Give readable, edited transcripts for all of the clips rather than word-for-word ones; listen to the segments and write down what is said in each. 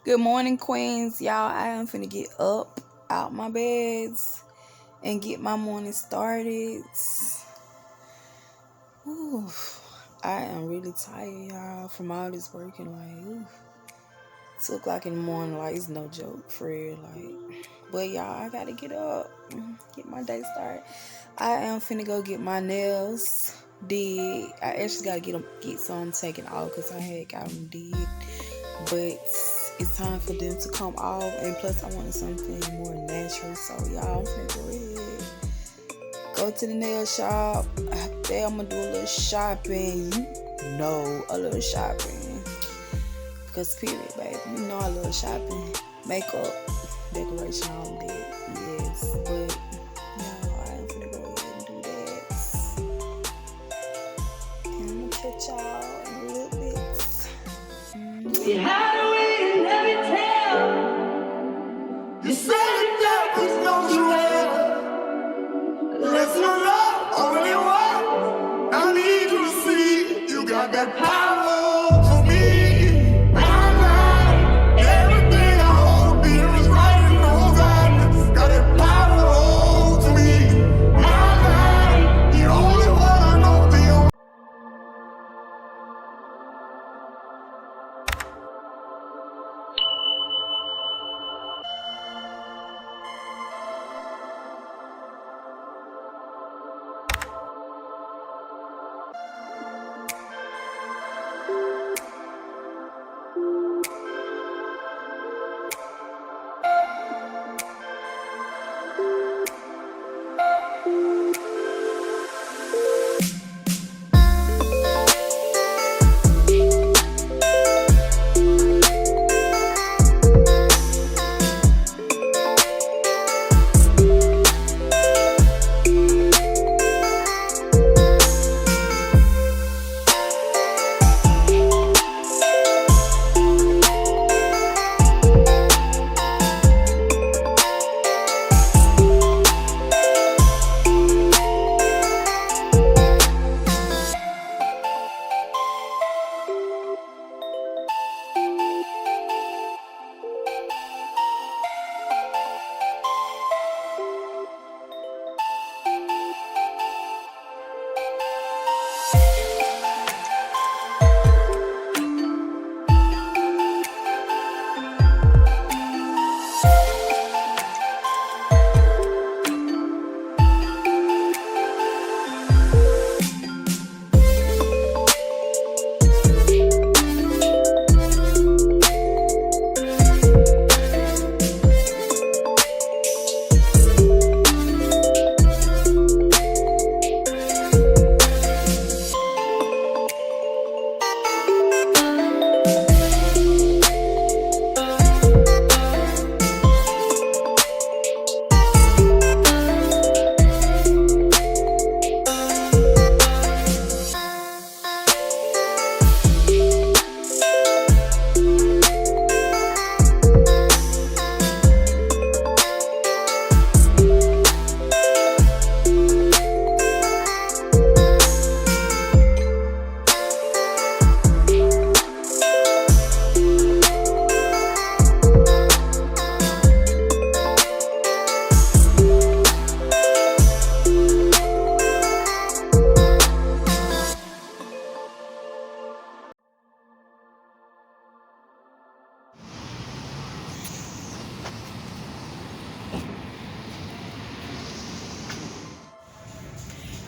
Good morning, queens. Y'all, I am finna get up out my beds and get my morning started. Ooh, I am really tired, y'all, from all this working. Like, 2 o'clock in the morning, like, it's no joke, for real. Like, but y'all, I gotta get up, get my day started. I am finna go get my nails did. I actually gotta get some taken off because I had got them did, but it's time for them to come off, and plus I wanted something more natural. So y'all, I'm finna go ahead, go to the nail shop. There I'm gonna do a little shopping. You know, a little shopping, because period, baby, you know I love shopping. Makeup, decoration, all that, yes. But no, I am finna go ahead and do that, and I'm gonna catch y'all in a little bit. You said that was no duel. Let's not love only one. I need you to see you got that power for me. My life, everything I hold dear is right in those eyes. Got that power to me. My life, the only one I know, the only.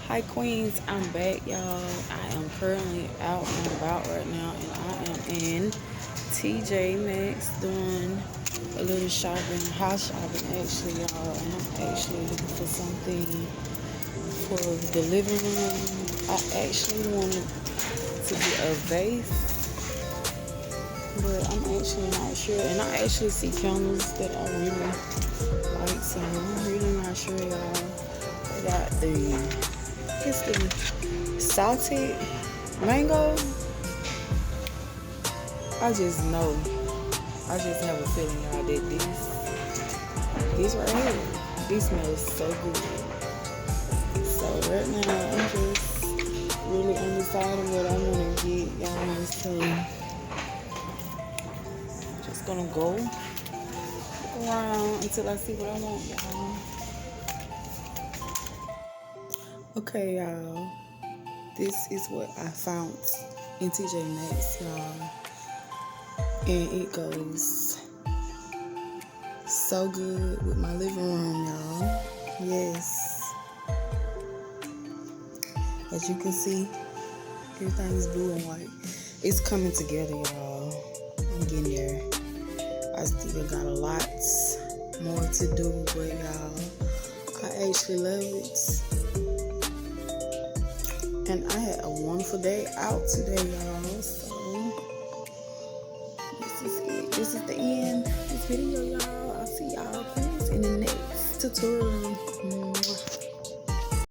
Hi queens, I'm back, y'all. I am currently out and about right now, and I am in TJ Maxx doing a little shopping, house shopping actually, y'all. And I'm actually looking for something for the living room. I actually wanted to get a vase, but I'm actually not sure. And I actually see candles that I really like, so I'm really not sure, y'all. I got it's the salted mango. I just know. I just have a feeling, y'all, that this right here, this smells so good. So right now, I'm just really undecided what I want to get, y'all. So just gonna go look around until I see what I want, y'all. Okay, y'all. This is what I found in TJ Maxx, y'all. And it goes so good with my living room, y'all. Yes. As you can see, everything is blue and white. It's coming together, y'all. I'm getting there. I still got a lot more to do, but y'all, I actually love it. And I had a wonderful day out today, y'all. So this is it. This is the end of this video, y'all. I'll see y'all please in the next tutorial.